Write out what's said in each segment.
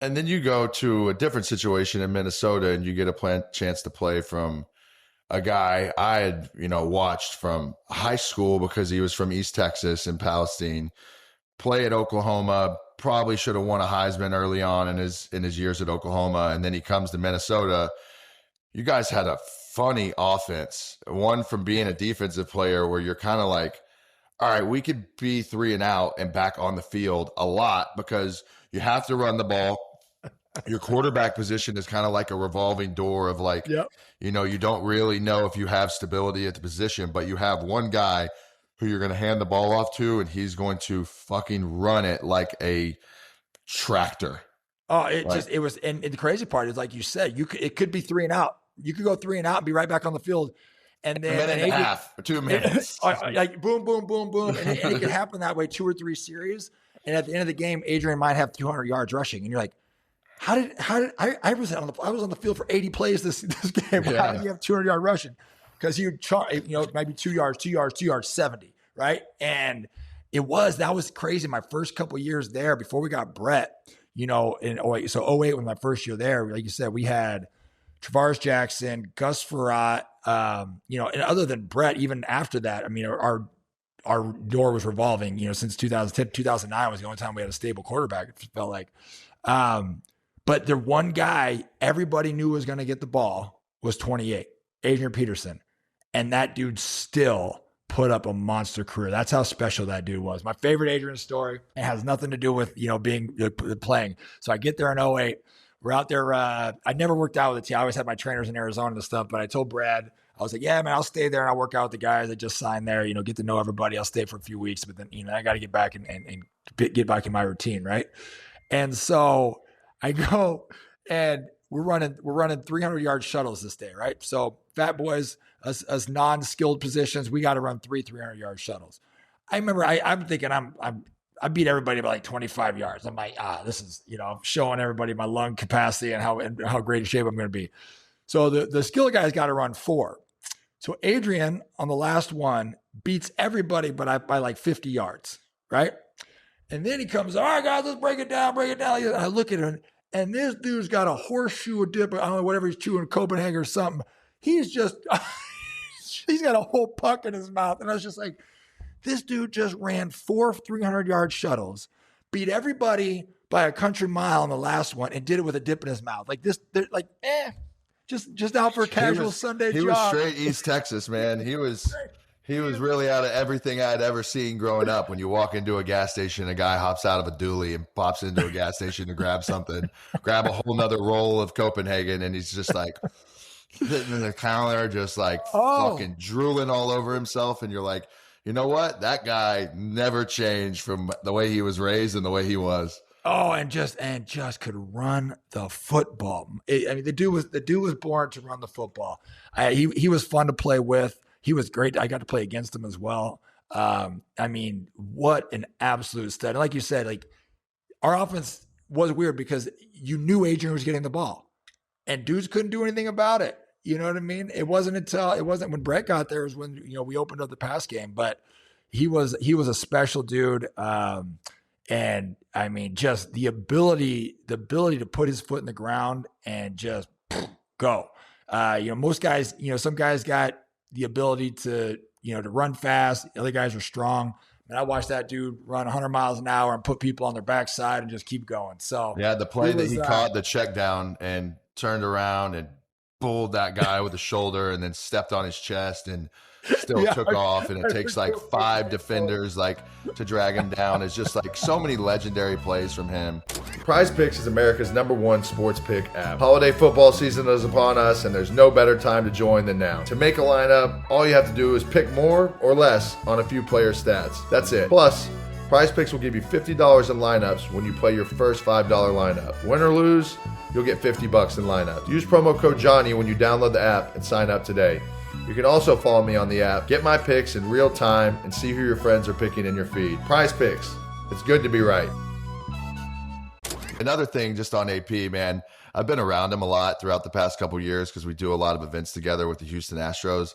And then you go to a different situation in Minnesota and you get a chance to play from a guy I had, watched from high school because he was from East Texas in Palestine, play at Oklahoma, probably should have won a Heisman early on in his years at Oklahoma. And then he comes to Minnesota. You guys had a funny offense. One from being a defensive player where you're kind of like, all right, we could be 3-and-out and back on the field a lot because you have to run the ball. Your quarterback position is kind of like a revolving door of like, Yep. You don't really know if you have stability at the position, but you have one guy who you're going to hand the ball off to, and he's going to fucking run it like a tractor. Oh, and the crazy part is, like you said, it could be 3-and-out. You could go 3-and-out and be right back on the field. And then a minute and a half or 2 minutes. Like boom, boom, boom, boom. And it could happen that way 2 or 3 series. And at the end of the game, Adrian might have 200 yards rushing. And you're like, how did I was on the field for 80 plays this game. Yeah. How did you have 200-yard rushing? Because it might be 2 yards, 70, right? And that was crazy. My first couple of years there before we got Brett, in 08. So 08 was my first year there. Like you said, we had Travaris Jackson, Gus Frerotte, and other than Brett, even after that, I mean, our door was revolving, since 2010, 2009 was the only time we had a stable quarterback. It felt like, but the one guy everybody knew was going to get the ball was 28, Adrian Peterson. And that dude still put up a monster career. That's how special that dude was. My favorite Adrian story. It has nothing to do with, being playing. So I get there in 08. We're out there. I never worked out with the team. I always had my trainers in Arizona and stuff, but I told Brad, I was like, yeah, man, I'll stay there and I'll work out with the guys that just signed there, get to know everybody. I'll stay for a few weeks, but then, I got to get back and get back in my routine. Right. And so I go and we're running 300-yard shuttles this day. Right. So fat boys, us non-skilled positions, we got to run 300-yard shuttles. I remember I'm thinking I beat everybody by like 25 yards. I'm like, this is, showing everybody my lung capacity and how great a shape I'm going to be. So the skill guys got to run 4. So Adrian on the last one beats everybody, but by like 50 yards, right? And then he comes, all right, guys, let's break it down. And I look at him, and this dude's got a horseshoe, a dip, I don't know, whatever he's chewing, Copenhagen or something. He's just, he's got a whole puck in his mouth. And I was just like, this dude just ran 4 300-yard shuttles, beat everybody by a country mile on the last one, and did it with a dip in his mouth. Like this, they're like, just out for a casual Sunday job. He was straight East Texas, man. He was really out of everything I'd ever seen growing up. When you walk into a gas station, a guy hops out of a dually and pops into a gas station to grab something, grab a whole nother roll of Copenhagen, and he's just like sitting in the counter, just like fucking drooling all over himself. And you're like, you know what? That guy never changed from the way he was raised and the way he was. Oh, and just could run the football. The dude was born to run the football. He was fun to play with. He was great. I got to play against him as well. What an absolute stud. And like you said, like our offense was weird because you knew Adrian was getting the ball, and dudes couldn't do anything about it. You know what I mean? It wasn't when Brett got there is when we opened up the pass game. But he was a special dude. And I mean, just the ability to put his foot in the ground and just go. Most guys, some guys got the ability to run fast. The other guys are strong. And I watched that dude run 100 miles an hour and put people on their backside and just keep going. So yeah, the play that he caught the check down and turned around and bulled that guy with the shoulder and then stepped on his chest and still took off, and it takes like 5 defenders to drag him down. It's just like so many legendary plays from him. Prize Picks is America's #1 sports pick app. Holiday football season is upon us, and there's no better time to join than now. To make a lineup, all you have to do is pick more or less on a few player stats. That's it. Plus, Prize Picks will give you $50 in lineups when you play your first $5 lineup. Win or lose, you'll get $50 in lineups. Use promo code Johnny when you download the app and sign up today. You can also follow me on the app, get my picks in real time, and see who your friends are picking in your feed. Prize Picks. It's good to be right. Another thing just on AP, man, I've been around him a lot throughout the past couple of years because we do a lot of events together with the Houston Astros.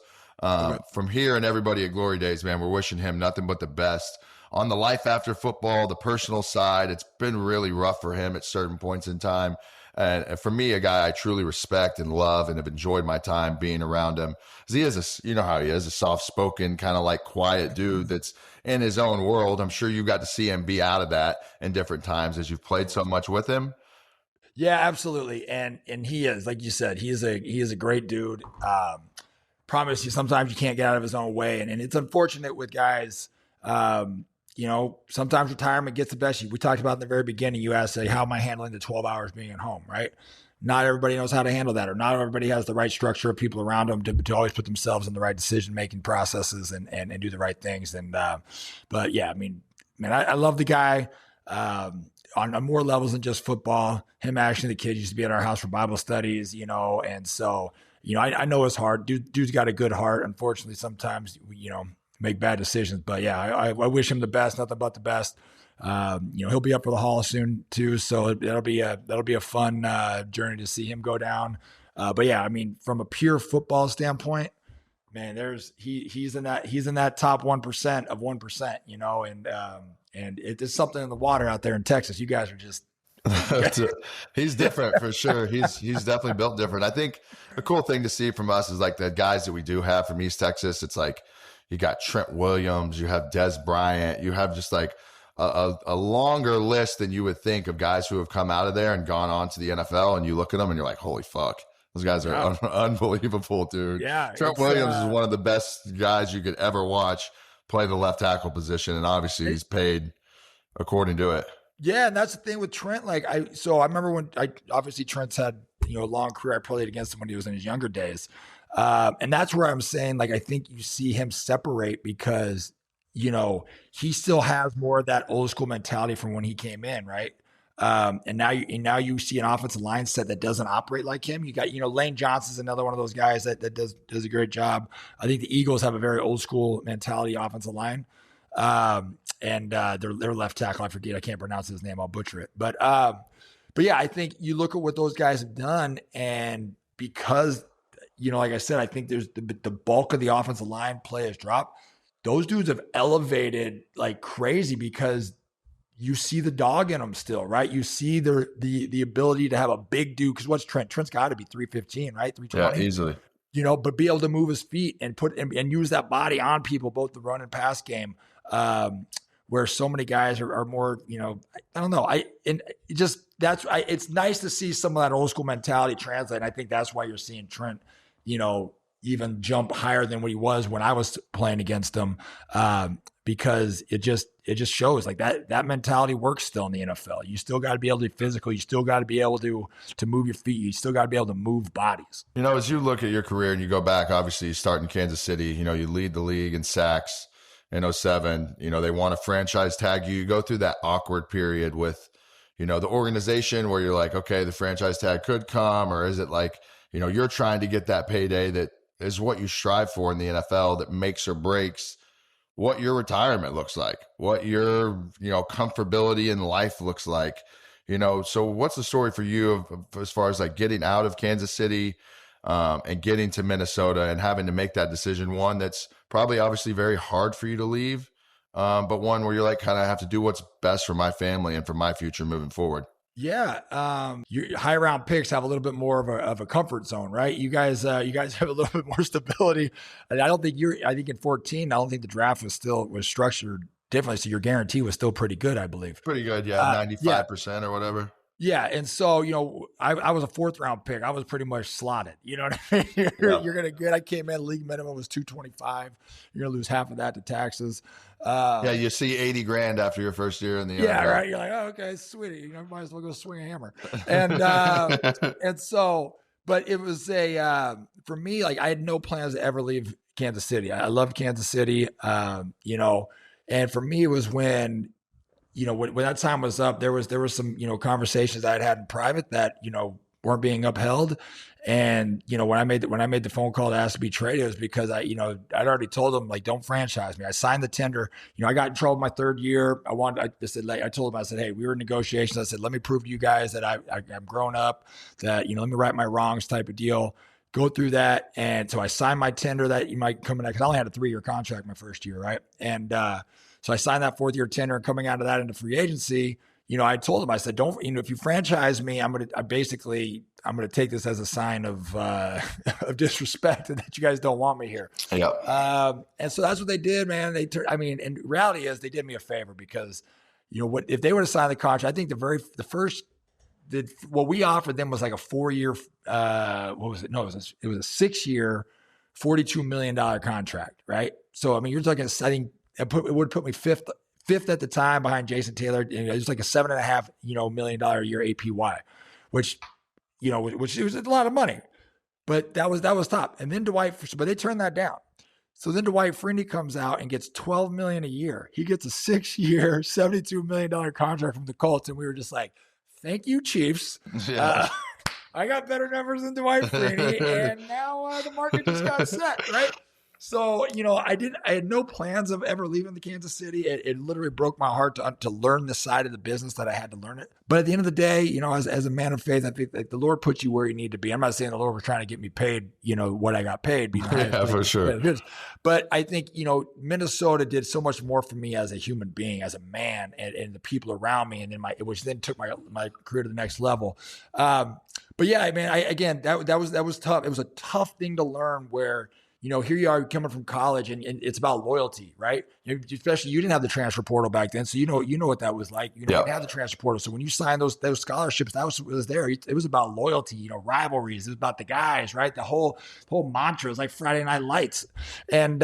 From here and everybody at Glory Days, man, we're wishing him nothing but the best. on the life after football, the personal side, it's been really rough for him at certain points in time. And for me, a guy I truly respect and love and have enjoyed my time being around him. Because he is you know how he is, a soft-spoken, kind of like quiet dude that's in his own world. I'm sure you got to see him be out of that in different times as you've played so much with him. Yeah, absolutely. And he is, like you said, he is a great dude. Promise you, sometimes you can't get out of his own way. And it's unfortunate with guys, sometimes retirement gets the best of you. We talked about in the very beginning, you asked, how am I handling the 12 hours being at home, right? Not everybody knows how to handle that, or not everybody has the right structure of people around them to always put themselves in the right decision-making processes and do the right things. And, but yeah, I mean, man, I love the guy. On more levels than just football. Him, actually, the kid used to be at our house for Bible studies, and so, I know it's hard. Dude's got a good heart. Unfortunately, sometimes, make bad decisions, but yeah, I wish him the best, nothing but the best. He'll be up for the Hall soon too. So that'll be a fun journey to see him go down. But yeah, I mean, from a pure football standpoint, man, he's in that top 1% of 1%, and it's something in the water out there in Texas. You guys are just he's different for sure. He's definitely built different. I think the cool thing to see from us is like the guys that we do have from East Texas. It's like you got Trent Williams, you have Des Bryant, you have just like a longer list than you would think of guys who have come out of there and gone on to the NFL. And you look at them and you're like, holy fuck. Those guys are unbelievable, dude. Yeah, Trent Williams is one of the best guys you could ever watch play the left tackle position, and obviously he's paid according to it. Yeah, and that's the thing with Trent. Like I remember when obviously Trent's had a long career. I played against him when he was in his younger days, and that's where I'm saying, like, I think you see him separate because he still has more of that old school mentality from when he came in, right? And now you see an offensive line set that doesn't operate like him. You got, Lane Johnson's another one of those guys that does a great job. I think the Eagles have a very old school mentality offensive line. And their left tackle, I can't pronounce his name. I'll butcher it. But yeah, I think you look at what those guys have done, and because, like I said, I think there's the bulk of the offensive line play has dropped. Those dudes have elevated like crazy because you see the dog in them still, right? You see the ability to have a big dude. Because what's Trent? Trent's got to be 315, right? 320. Yeah, easily. But be able to move his feet and and use that body on people, both the run and pass game. Where so many guys are more, I don't know. It's nice to see some of that old school mentality translate. And I think that's why you're seeing Trent, even jump higher than what he was when I was playing against him. Because it just shows like that mentality works still in the NFL. You still got to be able to be physical. You still got to be able to move your feet. You still got to be able to move bodies. As you look at your career and you go back, obviously you start in Kansas City, you lead the league in sacks in 2007. They want to franchise tag you. You go through that awkward period with, the organization where you're like, okay, the franchise tag could come, or is it like, you're trying to get that payday that is what you strive for in the NFL that makes or breaks what your retirement looks like, what your, comfortability in life looks like, so what's the story for you as far as like getting out of Kansas City and getting to Minnesota and having to make that decision, one that's probably obviously very hard for you to leave, but one where you're like, kind of have to do what's best for my family and for my future moving forward. Yeah. Your high round picks have a little bit more of a comfort zone, right? You guys have a little bit more stability. And I think in 2014, I don't think the draft was structured differently. So your guarantee was still pretty good, I believe. Pretty good. Yeah. 95% or whatever. Yeah. And so, I was a 4th round pick. I was pretty much slotted. You know what I mean? You're going to get, I came in, league minimum was 225. You're going to lose half of that to taxes. Yeah, you see $80,000 after your first year in the NFL. NFL. Right. You're like, oh, okay, sweetie. Might as well go swing a hammer. And and so, but it was for me, like I had no plans to ever leave Kansas City. I loved Kansas City. And for me, it was when that time was up, there was some, conversations I had in private that, weren't being upheld. And, when I made the phone call to ask to be traded, it was because I'd already told them, like, don't franchise me. I signed the tender. I got in trouble my 3rd year. I told them, I said, hey, we were in negotiations. I said, let me prove to you guys that I'm grown up, that, let me right my wrongs type of deal. Go through that. And so I signed my tender that you might come in, because I only had a 3-year contract my first year. Right. And, So I signed that 4th year tender, and coming out of that into free agency, I told him, I said, don't, if you franchise me, I'm going to take this as a sign of disrespect and that you guys don't want me here. Yeah. And so that's what they did, man. And reality is they did me a favor because, if they would have signed the contract, I think what we offered them was like a 4-year, what was it? No, it was a 6-year, $42 million contract, right? So, you're talking, I think it would put me fifth at the time behind Jason Taylor. It was like a $7.5 million a year APY, which it was a lot of money, but that was top. And then but they turned that down. So then Dwight Freeney comes out and gets $12 million a year. He gets a 6-year, $72 million contract from the Colts, and we were just like, "Thank you, Chiefs." Yeah. I got better numbers than Dwight Freeney, and now the market just got set, right? So, I had no plans of ever leaving the Kansas City. It literally broke my heart to learn the side of the business that I had to learn it. But at the end of the day, as a man of faith, I think that the Lord puts you where you need to be. I'm not saying the Lord was trying to get me paid, what I got paid. Yeah, for sure. But I think, Minnesota did so much more for me as a human being, as a man, and the people around me, and then which then took my career to the next level. But yeah, man, that was tough. It was a tough thing to learn where, here you are coming from college and it's about loyalty, right? Especially you didn't have the transfer portal back then. So, you know what that was like. You didn't have the transfer portal. So when you signed those scholarships, that was there. It was about loyalty, rivalries. It was about the guys, right? The whole mantra is like Friday Night Lights. And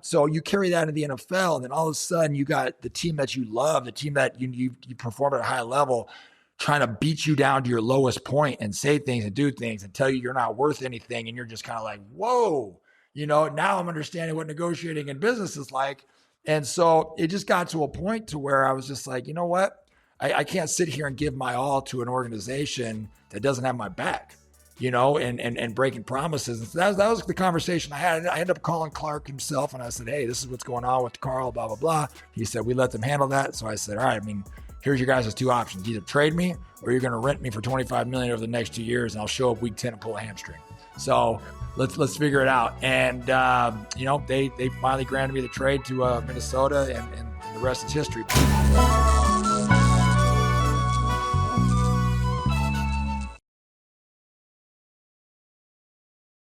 so you carry that into the NFL, and then all of a sudden you got the team that you love, the team that you perform at a high level, trying to beat you down to your lowest point and say things and do things and tell you you're not worth anything. And you're just kind of like, whoa. Now I'm understanding what negotiating in business is like. And so it just got to a point to where I was just like, you know what? I can't sit here and give my all to an organization that doesn't have my back, and breaking promises. And so that was the conversation I had. I ended up calling Clark himself and I said, hey, this is what's going on with Carl, blah, blah, blah. He said, we let them handle that. So I said, all right, here's your guys' 2 options. Either trade me or you're going to rent me for $25 million over the next 2 years and I'll show up week 10 and pull a hamstring. So let's figure it out. And, they finally granted me the trade to Minnesota, and the rest is history.